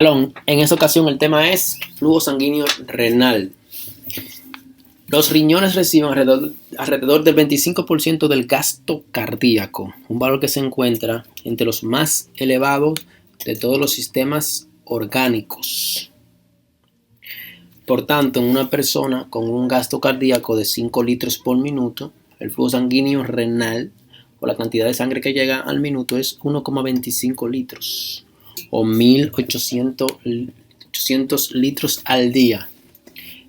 Hello, en esta ocasión el tema es flujo sanguíneo renal. Los riñones reciben alrededor del 25% del gasto cardíaco, un valor que se encuentra entre los más elevados de todos los sistemas orgánicos. Por tanto, en una persona con un gasto cardíaco de 5 litros por minuto, el flujo sanguíneo renal o la cantidad de sangre que llega al minuto es 1,25 litros o 1.800 litros al día.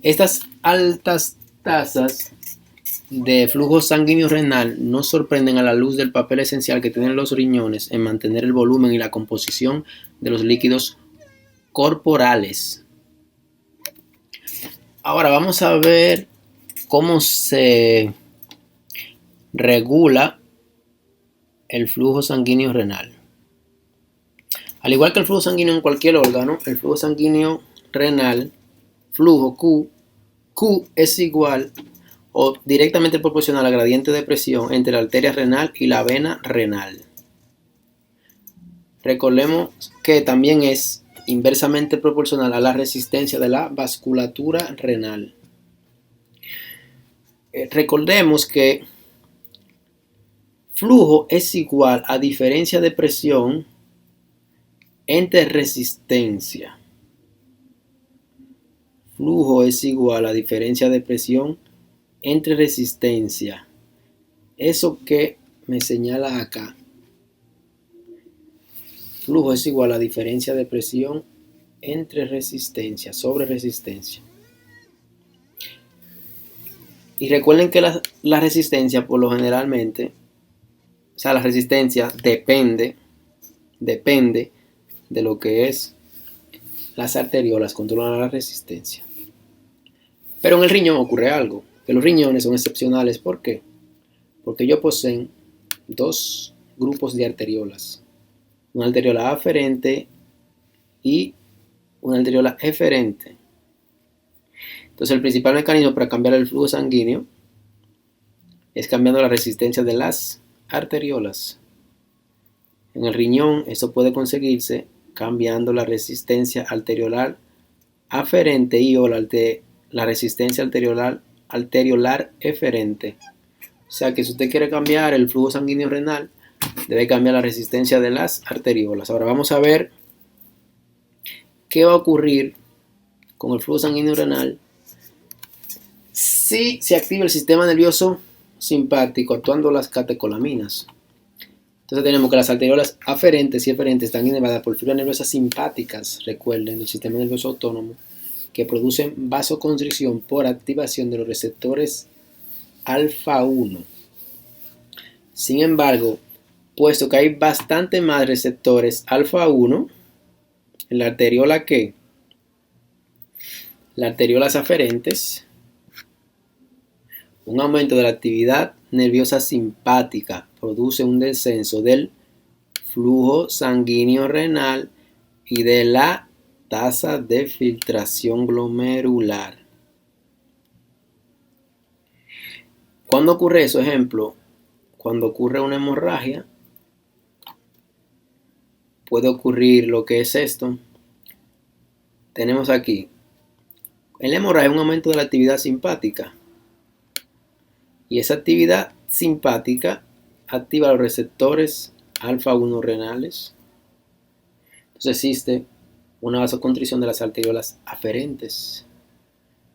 Estas altas tasas de flujo sanguíneo renal no sorprenden a la luz del papel esencial que tienen los riñones en mantener el volumen y la composición de los líquidos corporales. Ahora vamos a ver cómo se regula el flujo sanguíneo renal. Al igual que el flujo sanguíneo en cualquier órgano, el flujo sanguíneo renal, flujo Q es igual o directamente proporcional al gradiente de presión entre la arteria renal y la vena renal. Recordemos que también es inversamente proporcional a la resistencia de la vasculatura renal. Recordemos que flujo es igual a diferencia de presión entre resistencia. Flujo es igual a diferencia de presión entre resistencia. Eso que me señala acá. Flujo es igual a diferencia de presión entre resistencia, sobre resistencia. Y recuerden que la resistencia por lo generalmente, la resistencia depende de lo que es las arteriolas, controlan la resistencia. Pero en el riñón ocurre algo, que los riñones son excepcionales. ¿Por qué? Porque ellos poseen dos grupos de arteriolas, una arteriola aferente y una arteriola eferente. Entonces el principal mecanismo para cambiar el flujo sanguíneo es cambiando la resistencia de las arteriolas. En el riñón esto puede conseguirse cambiando la resistencia arteriolar aferente y o la resistencia arteriolar eferente. O sea que si usted quiere cambiar el flujo sanguíneo renal, debe cambiar la resistencia de las arteriolas. Ahora vamos a ver qué va a ocurrir con el flujo sanguíneo renal si se activa el sistema nervioso simpático actuando las catecolaminas. Entonces tenemos que las arteriolas aferentes y eferentes están innervadas por fibras nerviosas simpáticas, recuerden, el sistema nervioso autónomo, que producen vasoconstricción por activación de los receptores alfa 1. Sin embargo, puesto que hay bastante más receptores alfa 1 en la arteriola que las arteriolas aferentes, un aumento de la actividad nerviosa simpática produce un descenso del flujo sanguíneo renal y de la tasa de filtración glomerular. ¿Cuándo ocurre eso? Ejemplo, cuando ocurre una hemorragia, puede ocurrir lo que es esto. Tenemos aquí, en la hemorragia, un aumento de la actividad simpática. Y esa actividad simpática activa los receptores alfa 1 renales. Entonces existe una vasoconstricción de las arteriolas aferentes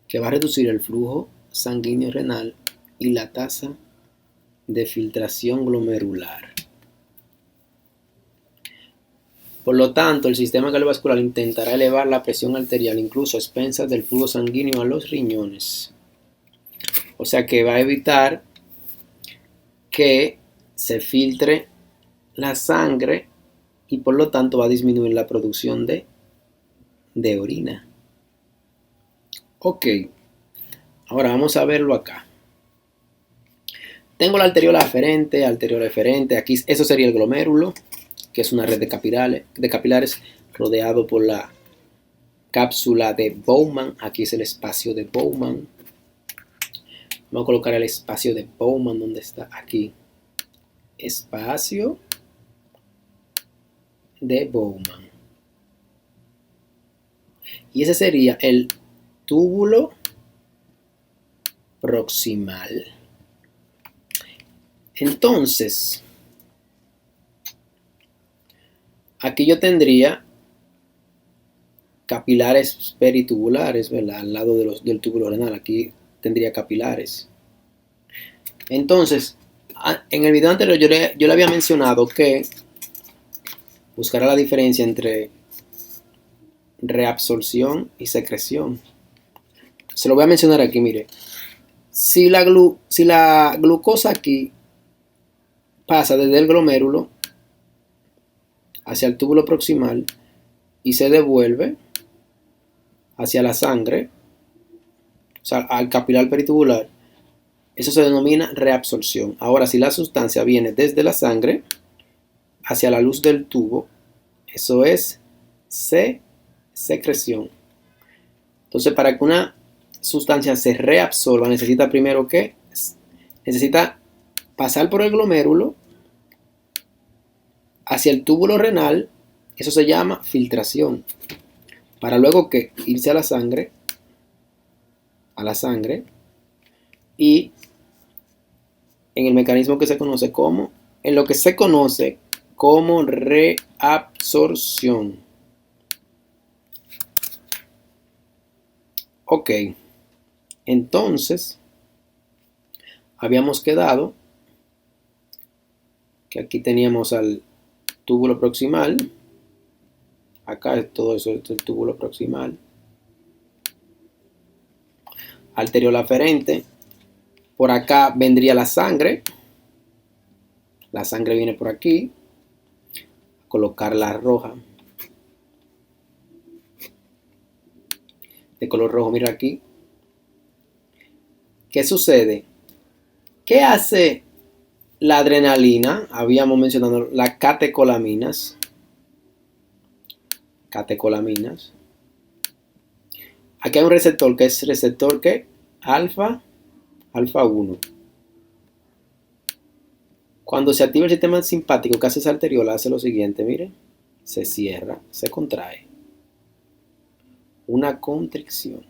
que va a reducir el flujo sanguíneo renal y la tasa de filtración glomerular. Por lo tanto, el sistema cardiovascular intentará elevar la presión arterial incluso a expensas del flujo sanguíneo a los riñones. O sea que va a evitar que se filtre la sangre y por lo tanto va a disminuir la producción de orina. Ok, ahora vamos a verlo acá. Tengo la arteriola aferente, arteriola eferente. Aquí eso sería el glomérulo, que es una red de capilares rodeado por la cápsula de Bowman. Aquí es el espacio de Bowman. Vamos a colocar el espacio de Bowman donde está aquí. Espacio de Bowman. Y ese sería el túbulo proximal. Entonces, aquí yo tendría capilares peritubulares, ¿verdad? Al lado del túbulo renal. Aquí tendría capilares. Entonces, en el video anterior yo le había mencionado que buscará la diferencia entre reabsorción y secreción. Se lo voy a mencionar aquí, mire. Si la glucosa aquí pasa desde el glomérulo hacia el túbulo proximal y se devuelve hacia la sangre, o sea, al capilar peritubular, eso se denomina reabsorción. Ahora, si la sustancia viene desde la sangre hacia la luz del tubo, eso es secreción. Entonces, para que una sustancia se reabsorba, necesita primero que necesita pasar por el glomérulo hacia el túbulo renal, eso se llama filtración, para luego que irse a la sangre y en el mecanismo que se conoce como, en lo que se conoce como reabsorción. Ok, entonces habíamos quedado que aquí teníamos al túbulo proximal, acá todo eso es el túbulo proximal, arteriola aferente, por acá vendría la sangre viene por aquí, colocar la roja, de color rojo, mira aquí. ¿Qué sucede? ¿Qué hace la adrenalina? Habíamos mencionado las catecolaminas. Aquí hay un receptor que es receptor que alfa 1. Cuando se activa el sistema simpático que hace esa arteriola, hace lo siguiente, miren, se cierra, se contrae. Una constricción.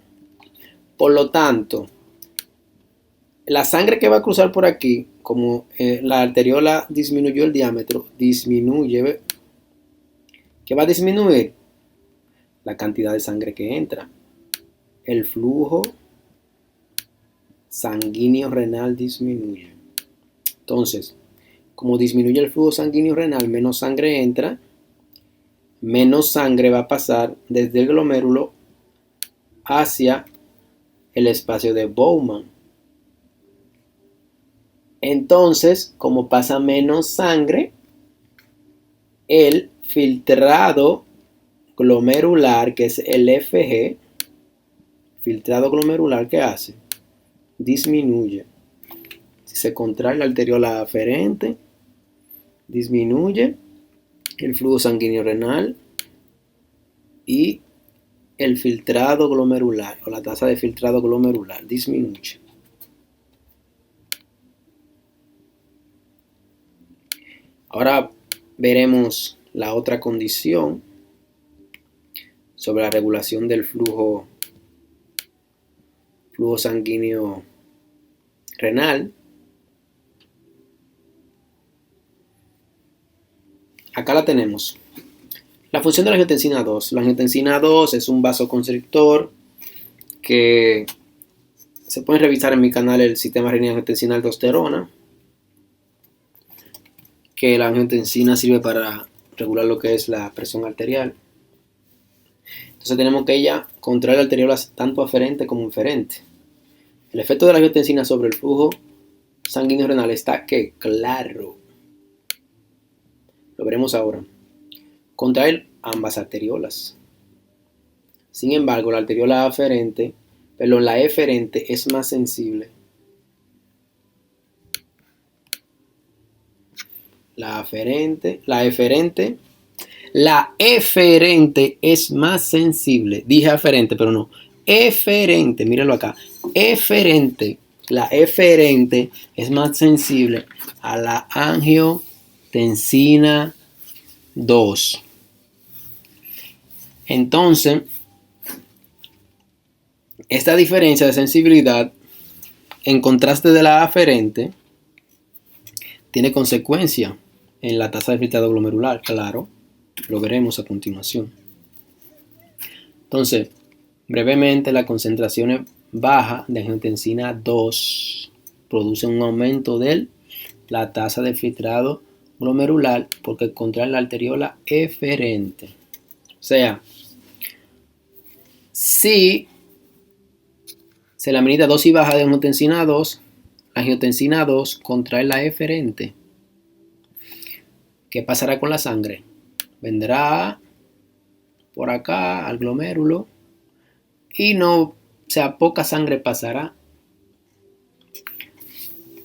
Por lo tanto, la sangre que va a cruzar por aquí, como la arteriola disminuyó el diámetro, disminuye. ¿Qué va a disminuir? La cantidad de sangre que entra. El flujo sanguíneo renal disminuye. Entonces, como disminuye el flujo sanguíneo renal, menos sangre entra, menos sangre va a pasar desde el glomérulo hacia el espacio de Bowman. Entonces, como pasa menos sangre, el filtrado glomerular, que es el FG, filtrado glomerular, ¿qué hace? Disminuye. Si se contrae la arteriola aferente, disminuye el flujo sanguíneo renal y el filtrado glomerular o la tasa de filtrado glomerular disminuye. Ahora veremos la otra condición sobre la regulación del flujo sanguíneo renal. Acá la tenemos. La función de la angiotensina 2. La angiotensina 2 es un vasoconstrictor que se puede revisar en mi canal el sistema renina-angiotensina aldosterona, que la angiotensina sirve para regular lo que es la presión arterial. Entonces tenemos que ella controlar la arteriola tanto aferente como inferente. El efecto de la angiotensina sobre el flujo sanguíneo renal está que claro. Lo veremos ahora. Contraer ambas arteriolas. Sin embargo, la arteriola aferente, la eferente es más sensible. La eferente es más sensible. Dije aferente, pero no. Eferente, mírenlo acá. La eferente es más sensible a la angiotensina 2. Entonces, Esta diferencia de sensibilidad, en contraste de la aferente, tiene consecuencia en la tasa de filtrado glomerular, claro, lo veremos a continuación. Entonces, brevemente, las concentraciones bajas de angiotensina 2 producen un aumento de la tasa de filtrado glomerular porque contrae la arteriola eferente. O sea, si se le administra dosis baja de angiotensina 2, la angiotensina 2 contrae la eferente. ¿Qué pasará con la sangre? Vendrá por acá al glomérulo y poca sangre pasará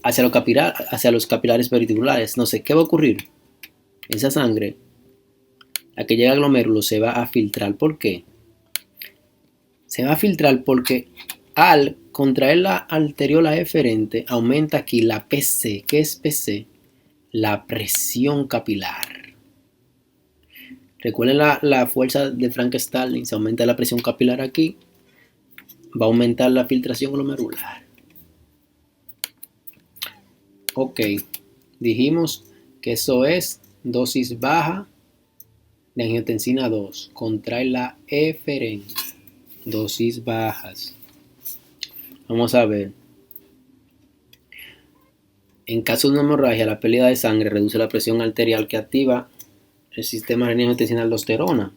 hacia los capilares ventriculares. No sé, ¿qué va a ocurrir? Esa sangre, la que llega al glomérulo, se va a filtrar. ¿Por qué? Se va a filtrar porque al contraer la arteriola eferente, aumenta aquí la PC. ¿Qué es PC? La presión capilar. Recuerden la fuerza de Frank-Starling, se aumenta la presión capilar aquí, va a aumentar la filtración glomerular. Ok, dijimos que eso es dosis baja de angiotensina 2, contrae la eferente, dosis bajas. Vamos a ver. En caso de una hemorragia, la pérdida de sangre reduce la presión arterial que activa el sistema renina-angiotensina-aldosterona.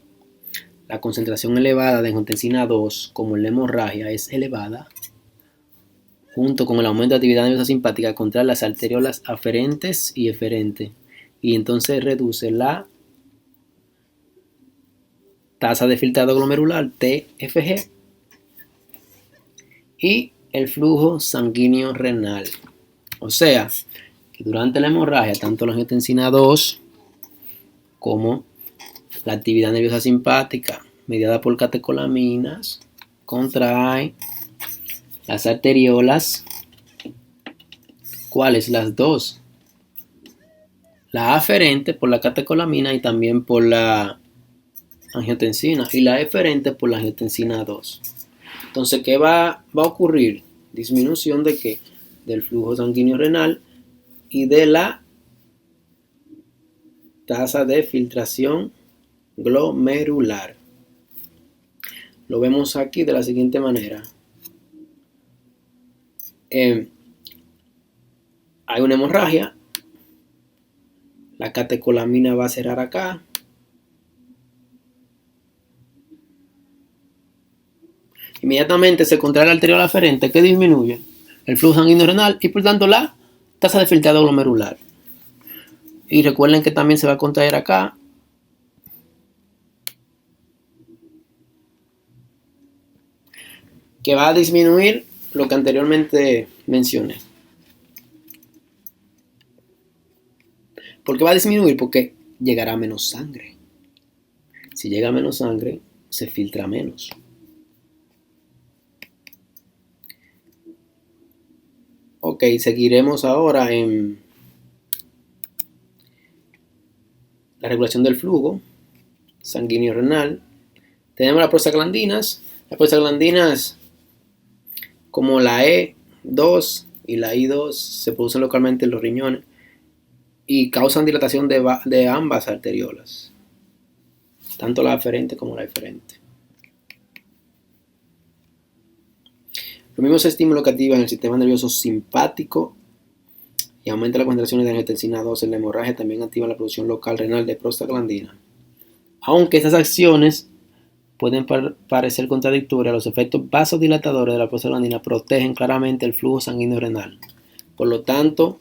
La concentración elevada de angiotensina 2, como en la hemorragia, es elevada, junto con el aumento de actividad nerviosa simpática contra las arteriolas aferentes y eferentes, y entonces reduce la tasa de filtrado glomerular TFG y el flujo sanguíneo renal. O sea, que durante la hemorragia, tanto la angiotensina 2 como la actividad nerviosa simpática mediada por catecolaminas contrae las arteriolas. ¿Cuáles? Las dos. La aferente por la catecolamina y también por la angiotensina, y la eferente por la angiotensina 2. Entonces, ¿qué va a ocurrir? Disminución de ¿qué? Del flujo sanguíneo renal y de la tasa de filtración glomerular. Lo vemos aquí de la siguiente manera. Hay una hemorragia, la catecolamina va a cerrar acá, inmediatamente se contrae la arteriola aferente que disminuye el flujo sanguíneo renal y por tanto la tasa de filtrado glomerular. Y recuerden que también se va a contraer acá, que va a disminuir lo que anteriormente mencioné. ¿Por qué va a disminuir? Porque llegará menos sangre. Si llega menos sangre, se filtra menos. Ok, seguiremos ahora en la regulación del flujo sanguíneo renal. Tenemos las prostaglandinas. Las prostaglandinas, como la E2 y la I2, se producen localmente en los riñones y causan dilatación de ambas arteriolas, tanto la aferente como la eferente. Los mismos estímulos que activan el sistema nervioso simpático y aumentan las concentraciones de angiotensina 2 en la hemorragia también activan la producción local renal de prostaglandina. Aunque estas acciones pueden parecer contradictorias, los efectos vasodilatadores de la prostaglandina protegen claramente el flujo sanguíneo renal. Por lo tanto,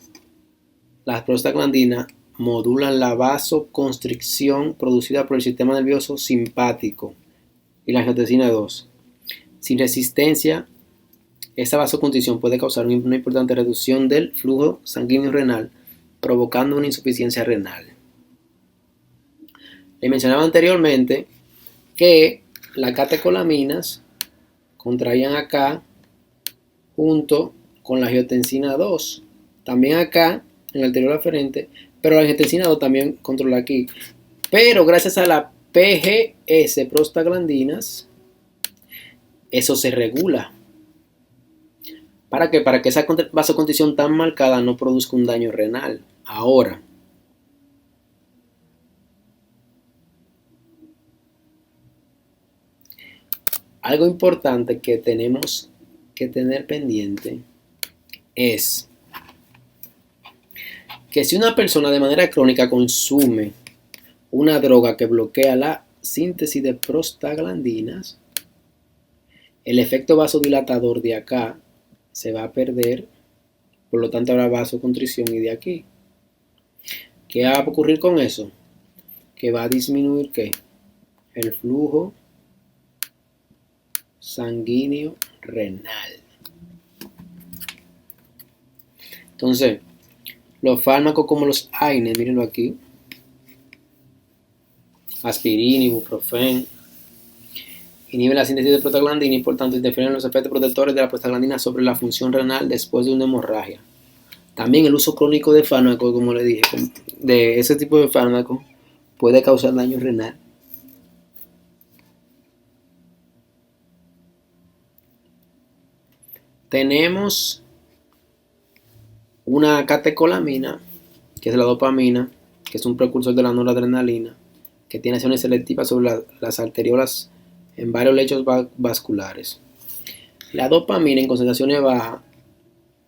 las prostaglandinas modulan la vasoconstricción producida por el sistema nervioso simpático y la angiotensina 2. Sin resistencia, esta vasoconstricción puede causar una importante reducción del flujo sanguíneo renal, provocando una insuficiencia renal. Les mencionaba anteriormente que las catecolaminas contraían acá junto con la angiotensina 2. También acá en la arteriola aferente, pero la angiotensina 2 también controla aquí. Pero gracias a la PGS prostaglandinas, eso se regula. ¿Para qué? Para que esa vasoconstricción tan marcada no produzca un daño renal. Ahora, algo importante que tenemos que tener pendiente es que si una persona de manera crónica consume una droga que bloquea la síntesis de prostaglandinas, el efecto vasodilatador de acá se va a perder, por lo tanto habrá vasoconstricción y de aquí. ¿Qué va a ocurrir con eso? Que va a disminuir ¿qué? El flujo sanguíneo renal. Entonces, los fármacos como los AINES, mírenlo aquí, aspirina, ibuprofeno, inhibe la síntesis de prostaglandina y por tanto interfieren en los efectos protectores de la prostaglandina sobre la función renal después de una hemorragia. También el uso crónico de fármacos, como le dije, de ese tipo de fármacos puede causar daño renal. Tenemos una catecolamina, que es la dopamina, que es un precursor de la noradrenalina, que tiene acciones selectivas sobre las arteriolas en varios lechos vasculares. La dopamina en concentraciones bajas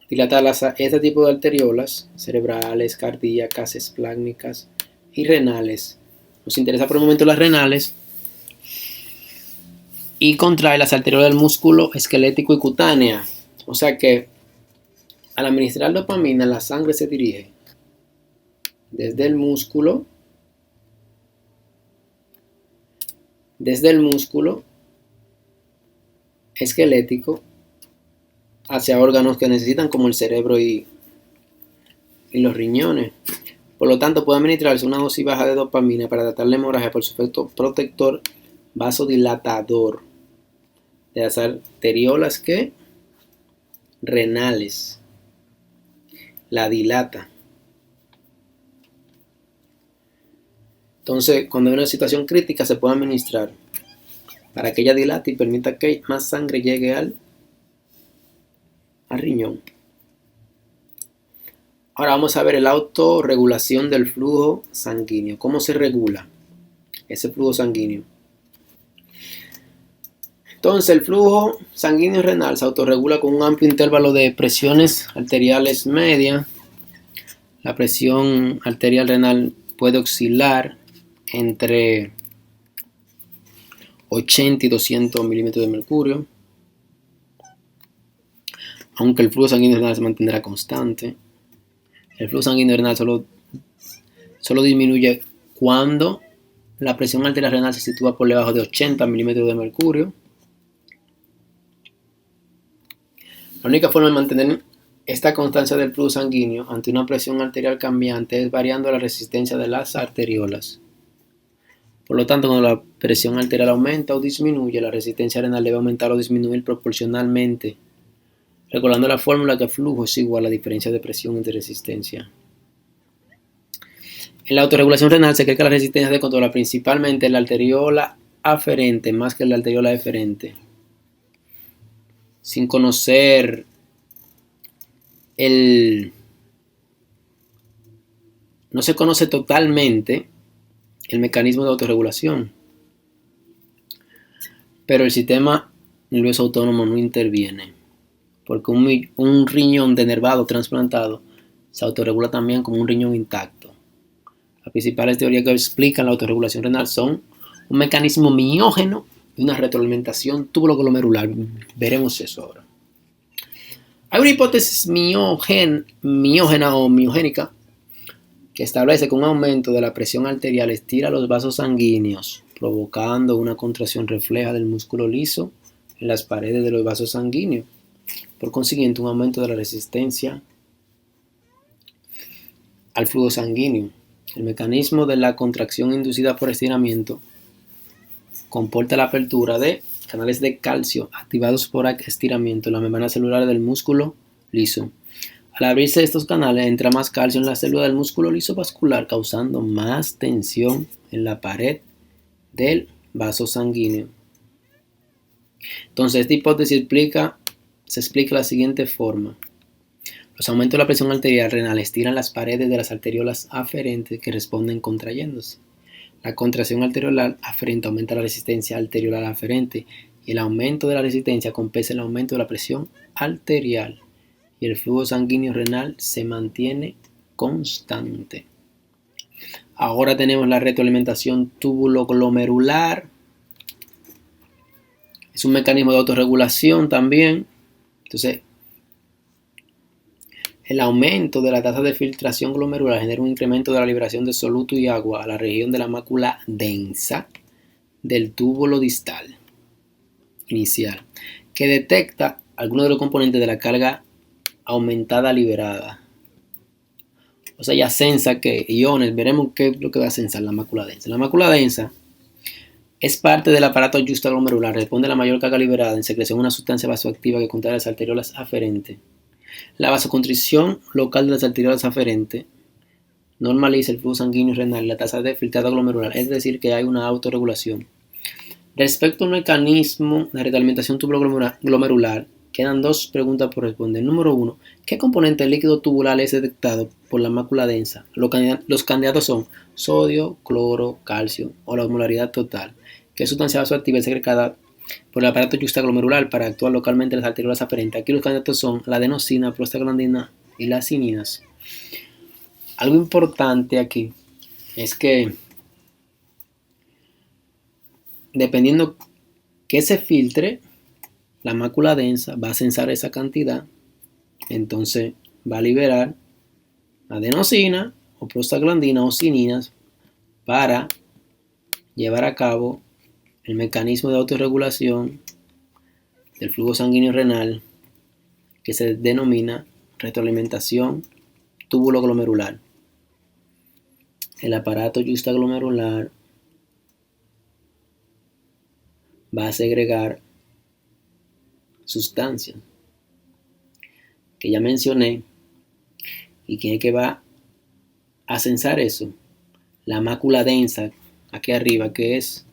dilata este tipo de arteriolas cerebrales, cardíacas, esplácnicas y renales. Nos interesa por el momento las renales y contrae las arteriolas del músculo esquelético y cutánea. O sea que al administrar dopamina la sangre se dirige desde el músculo esquelético hacia órganos que necesitan como el cerebro y los riñones. Por lo tanto, puede administrarse una dosis baja de dopamina para tratar la hemorragia por su efecto protector vasodilatador de las arteriolas que renales. La dilata. Entonces, cuando hay una situación crítica, se puede administrar para que ella dilate y permita que más sangre llegue al riñón. Ahora vamos a ver la autorregulación del flujo sanguíneo. ¿Cómo se regula ese flujo sanguíneo? Entonces, el flujo sanguíneo renal se autorregula con un amplio intervalo de presiones arteriales medias. La presión arterial renal puede oscilar entre 80 y 200 milímetros de mercurio, aunque el flujo sanguíneo renal se mantendrá constante. El flujo sanguíneo renal solo disminuye cuando la presión arterial renal se sitúa por debajo de 80 milímetros de mercurio. La única forma de mantener esta constancia del flujo sanguíneo ante una presión arterial cambiante es variando la resistencia de las arteriolas. Por lo tanto, cuando la presión arterial aumenta o disminuye, la resistencia renal debe aumentar o disminuir proporcionalmente, recordando la fórmula que flujo es igual a la diferencia de presión entre resistencia. En la autorregulación renal se cree que la resistencia se controla principalmente en la arteriola aferente más que en la arteriola eferente. Sin conocer no se conoce totalmente el mecanismo de autorregulación, pero el sistema nervioso autónomo no interviene, porque un riñón denervado trasplantado se autorregula también como un riñón intacto. Las principales teorías que explican la autorregulación renal son un mecanismo miógeno y una retroalimentación tubuloglomerular. Veremos eso ahora. Hay una hipótesis miógena o miogénica que establece que un aumento de la presión arterial estira los vasos sanguíneos, provocando una contracción refleja del músculo liso en las paredes de los vasos sanguíneos. Por consiguiente, un aumento de la resistencia al flujo sanguíneo. El mecanismo de la contracción inducida por estiramiento comporta la apertura de canales de calcio activados por estiramiento en la membrana celular del músculo liso. Al abrirse estos canales, entra más calcio en la célula del músculo liso vascular, causando más tensión en la pared del vaso sanguíneo. Entonces, esta hipótesis explica se explica de la siguiente forma. Los aumentos de la presión arterial renal estiran las paredes de las arteriolas aferentes que responden contrayéndose. La contracción arteriolar aferente aumenta la resistencia arteriolar aferente y el aumento de la resistencia compensa el aumento de la presión arterial y el flujo sanguíneo renal se mantiene constante. Ahora tenemos la retroalimentación túbulo-glomerular. Es un mecanismo de autorregulación también. Entonces, el aumento de la tasa de filtración glomerular genera un incremento de la liberación de soluto y agua a la región de la mácula densa del túbulo distal inicial, que detecta algunos de los componentes de la carga aumentada liberada. O sea, ya sensa que iones, veremos qué es lo que va a sensar la mácula densa. La mácula densa es parte del aparato justaglomerular, responde a la mayor carga liberada en secreción de una sustancia vasoactiva que contrae las arteriolas aferentes. La vasoconstricción local de las arteriolas aferentes normaliza el flujo sanguíneo renal y la tasa de filtrado glomerular, es decir, que hay una autorregulación. Respecto al mecanismo de retroalimentación túbulo-glomerular, quedan dos preguntas por responder. Número 1. ¿Qué componente líquido tubular es detectado por la mácula densa? Los candidatos son sodio, cloro, calcio o la osmolaridad total. ¿Qué sustancia vasoactiva es secretada por el aparato justaglomerular para actuar localmente en las arteriolas aferentes? Aquí los candidatos son la adenosina, prostaglandina y las cininas. Algo importante aquí es que dependiendo que se filtre, la mácula densa va a sensar esa cantidad, entonces va a liberar adenosina o prostaglandina o cininas para llevar a cabo el mecanismo de autorregulación del flujo sanguíneo renal que se denomina retroalimentación túbulo-glomerular. El aparato justaglomerular va a segregar sustancias que ya mencioné. ¿Y quién es que va a sensar eso? La mácula densa aquí arriba, que es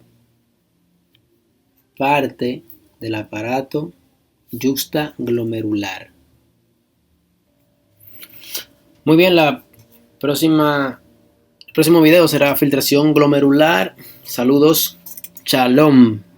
parte del aparato justaglomerular. Muy bien, el próximo video será filtración glomerular. Saludos, shalom.